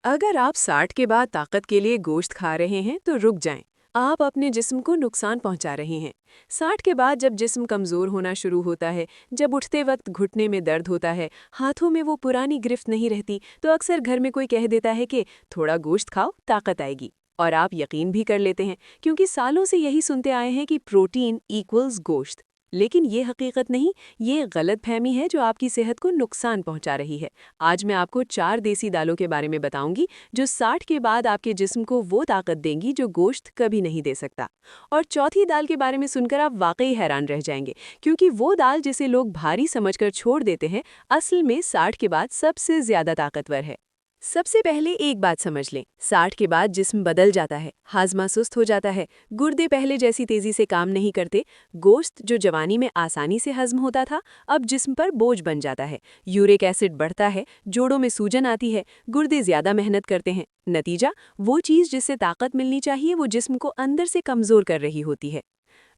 अगर आप 60 के बाद ताकत के लिए गोश्त खा रहे हैं तो रुक जाएं। आप अपने जिस्म को नुकसान पहुंचा रहे हैं। 60 के बाद जब जिस्म कमज़ोर होना शुरू होता है, जब उठते वक्त घुटने में दर्द होता है, हाथों में वो पुरानी गिरफ्त नहीं रहती, तो अक्सर घर में कोई कह देता है कि थोड़ा गोश्त खाओ, ताकत आएगी। और आप यकीन भी कर लेते हैं, क्योंकि सालों से यही सुनते आए हैं कि प्रोटीन इक्वल्स गोश्त। लेकिन ये हकीकत नहीं, ये गलतफहमी है जो आपकी सेहत को नुकसान पहुंचा रही है। आज मैं आपको 4 देसी दालों के बारे में बताऊंगी जो 60 के बाद आपके जिस्म को वो ताकत देंगी जो गोश्त कभी नहीं दे सकता। और चौथी दाल के बारे में सुनकर आप वाकई हैरान रह जाएंगे, क्योंकि वो दाल जिसे लोग भारी समझकर छोड़ देते हैं, असल में 60 के बाद सबसे ज्यादा ताकतवर है। सबसे पहले एक बात समझ लें, 60 के बाद जिस्म बदल जाता है, हाजमा सुस्त हो जाता है, गुर्दे पहले जैसी तेजी से काम नहीं करते, गोश्त जो जवानी में आसानी से हजम होता था, अब जिस्म पर बोझ बन जाता है, यूरिक एसिड बढ़ता है, जोड़ों में सूजन आती है, गुर्दे ज्यादा मेहनत करते हैं। नतीजा, वो चीज़ जिससे ताकत मिलनी चाहिए वो जिस्म को अंदर से कमज़ोर कर रही होती है।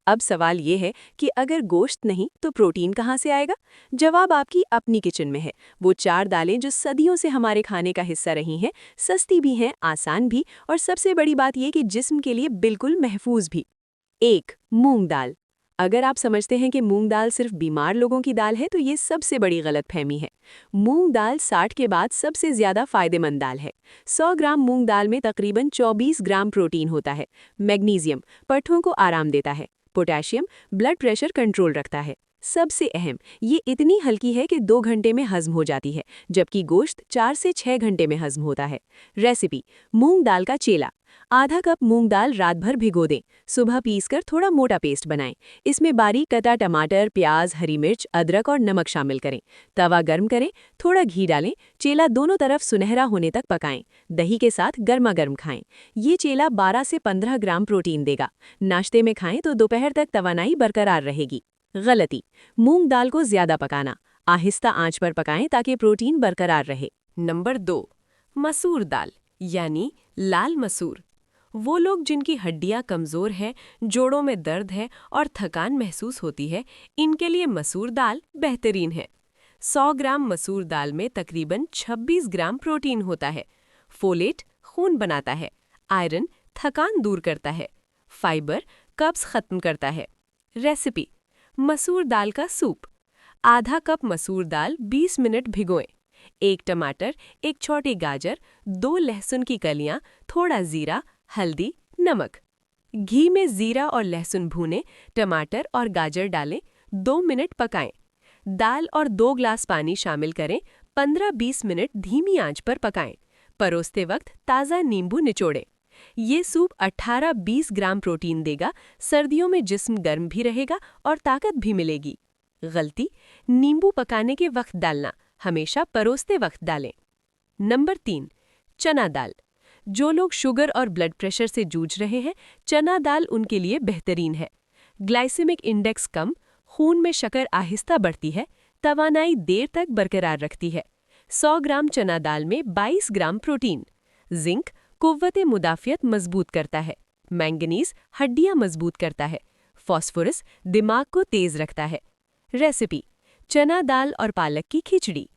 अब सवाल ये है कि अगर गोश्त नहीं तो प्रोटीन कहाँ से आएगा? जवाब आपकी अपनी किचन में है। वो 4 दालें जो सदियों से हमारे खाने का हिस्सा रही हैं, सस्ती भी हैं, आसान भी, और सबसे बड़ी बात ये कि जिस्म के लिए बिल्कुल महफूज भी। 1. मूंग दाल। अगर आप समझते हैं कि मूंग दाल सिर्फ बीमार लोगों की दाल है तो ये सबसे बड़ी गलतफहमी है। मूंग दाल 60 के बाद सबसे ज्यादा फायदेमंद दाल है। 100 ग्राम मूंग दाल में तकरीबन 24 ग्राम प्रोटीन होता है। मैग्नीशियम पट्ठों को आराम देता है। पोटेशियम ब्लड प्रेशर कंट्रोल रखता है। सबसे अहम, ये इतनी हल्की है कि 2 घंटे में हजम हो जाती है, जबकि गोश्त 4 से 6 घंटे में हजम होता है। रेसिपी: मूंग दाल का चेला। आधा कप मूंग दाल रात भर भिगो दें, सुबह पीसकर थोड़ा मोटा पेस्ट बनाएं। इसमें बारीक कटा टमाटर, प्याज, हरी मिर्च, अदरक और नमक शामिल करें। तवा गर्म करें, थोड़ा घी डालें, चेला दोनों तरफ सुनहरा होने तक पकाएं। दही के साथ गर्मा गर्म खाएं। ये चेला 12 से 15 ग्राम प्रोटीन देगा। नाश्ते में खाएं तो दोपहर तक तवानाई बरकरार रहेगी। गलती: मूंग दाल को ज्यादा पकाना। आहिस्ता आंच पर पकाएं ताकि प्रोटीन बरकरार रहे। नंबर 2, मसूर दाल यानी लाल मसूर। वो लोग जिनकी हड्डियां कमज़ोर हैं, जोड़ों में दर्द है और थकान महसूस होती है, इनके लिए मसूर दाल बेहतरीन है। 100 ग्राम मसूर दाल में तकरीबन 26 ग्राम प्रोटीन होता है। फोलेट खून बनाता है, आयरन थकान दूर करता है, फाइबर कब्ज खत्म करता है। रेसिपी: मसूर दाल का सूप। आधा कप मसूर दाल 20 मिनट भिगोएं। 1 टमाटर, 1 छोटी गाजर, 2 लहसुन की कलियां, थोड़ा जीरा, हल्दी, नमक। घी में जीरा और लहसुन भूनें, टमाटर और गाजर डालें, 2 मिनट पकाएं। दाल और 2 ग्लास पानी शामिल करें, 15-20 मिनट धीमी आंच पर पकाएं। परोसते वक्त ताज़ा नींबू निचोड़ें। ये सूप 18-20 ग्राम प्रोटीन देगा, सर्दियों में जिस्म गर्म भी रहेगा और ताकत भी मिलेगी। गलती: नींबू पकाने के वक्त डालना, हमेशा परोसते वक्त डालें। नंबर 3, चना दाल। जो लोग शुगर और ब्लड प्रेशर से जूझ रहे हैं, चना दाल उनके लिए बेहतरीन है। ग्लाइसेमिक इंडेक्स कम, खून में शक्कर आहिस्ता बढ़ती है, तवानाई देर तक बरकरार रखती है। 100 ग्राम चना दाल में 22 ग्राम प्रोटीन। जिंक कुव्वते मुदाफ़ियत मजबूत करता है। मैंगनीज हड्डियां मजबूत करता है। फास्फोरस दिमाग को तेज रखता है। रेसिपी: चना दाल और पालक की खिचड़ी।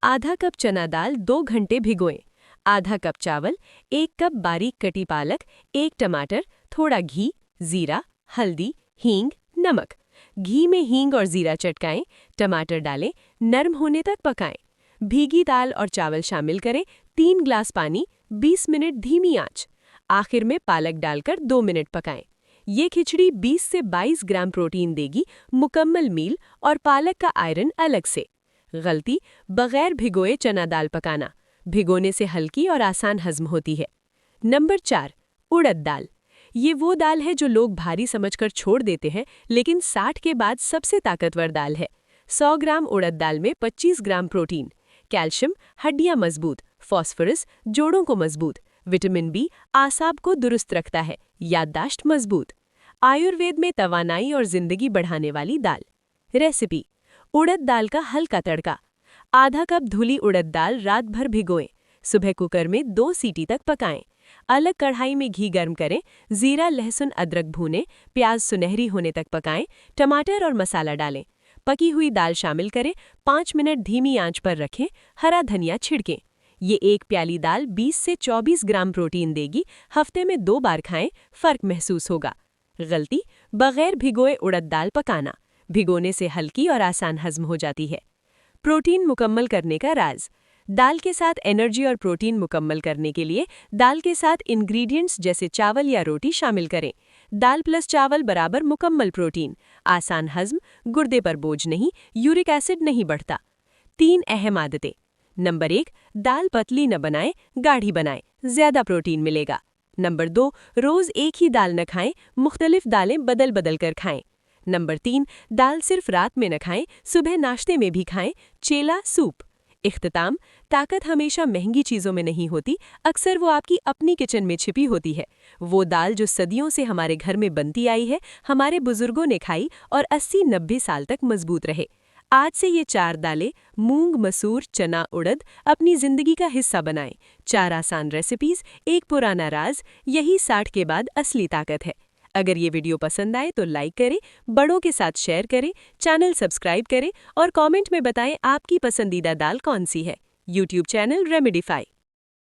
आधा कप चना दाल 2 घंटे भिगोएं। आधा कप चावल, 1 कप बारीक कटी पालक, 1 टमाटर, थोड़ा घी, जीरा, हल्दी, हींग, नमक। घी में हींग और जीरा चटकाएं, टमाटर डालें, नरम होने तक पकाएं। भीगी दाल और चावल शामिल करें, 3 ग्लास पानी, 20 मिनट धीमी आंच। आखिर में पालक डालकर 2 मिनट पकाएं। ये खिचड़ी 20 से 22 ग्राम प्रोटीन देगी, मुकम्मल मील और पालक का आयरन अलग से। गलती: बगैर भिगोए चना दाल पकाना। भिगोने से हल्की और आसान हजम होती है। नंबर 4, उड़द दाल। ये वो दाल है जो लोग भारी समझकर छोड़ देते हैं, लेकिन 60 के बाद सबसे ताकतवर दाल है। 100 ग्राम उड़द दाल में 25 ग्राम प्रोटीन। कैल्शियम हड्डियां मजबूत, फास्फोरस जोड़ों को मजबूत, विटामिन बी आसाब को दुरुस्त रखता है, याददाश्त मजबूत। आयुर्वेद में तवानाई और जिंदगी बढ़ाने वाली दाल। रेसिपी: उड़द दाल का हल्का तड़का। आधा कप धुली उड़द दाल रात भर भिगोएं। सुबह कुकर में 2 सीटी तक पकाएं। अलग कढ़ाई में घी गर्म करें, जीरा लहसुन अदरक भूनें, प्याज सुनहरी होने तक पकाएं, टमाटर और मसाला डालें। पकी हुई दाल शामिल करें, 5 मिनट धीमी आंच पर रखें, हरा धनिया छिड़कें। ये एक प्याली दाल 20 से 24 ग्राम प्रोटीन देगी। हफ्ते में 2 बार खाएं, फर्क महसूस होगा। गलती, बगैर भिगोए उड़द दाल पकाना। भिगोने से हल्की और आसान हजम हो जाती है। प्रोटीन मुकम्मल करने का राज। दाल के साथ एनर्जी और प्रोटीन मुकम्मल करने के लिए दाल के साथ इंग्रेडिएंट्स जैसे चावल या रोटी शामिल करें। दाल प्लस चावल बराबर मुकम्मल प्रोटीन। आसान हजम, गुर्दे पर बोझ नहीं, यूरिक एसिड नहीं बढ़ता। 3 अहम आदतें। नंबर 1, दाल पतली न बनाएं, गाढ़ी बनाएं, ज्यादा प्रोटीन मिलेगा। नंबर 2, रोज एक ही दाल न खाएं, मुख्तलिफ दालें बदल बदल कर खाएं। नंबर 3, दाल सिर्फ रात में न खाएं, सुबह नाश्ते में भी खाएं, चेला सूप। इख्तिताम, ताकत हमेशा महंगी चीज़ों में नहीं होती, अक्सर वो आपकी अपनी किचन में छिपी होती है। वो दाल जो सदियों से हमारे घर में बनती आई है, हमारे बुजुर्गों ने खाई और 80-90 साल तक मजबूत रहे। आज से ये 4 दालें मूंग, मसूर, चना, उड़द अपनी जिंदगी का हिस्सा बनाएं। 4 आसान रेसिपीज, एक पुराना राज, यही 60 के बाद असली ताकत है। अगर ये वीडियो पसंद आए तो लाइक करें, बड़ों के साथ शेयर करें, चैनल सब्सक्राइब करें और कमेंट में बताएं आपकी पसंदीदा दाल कौन सी है। YouTube channel रेमेडीफाई।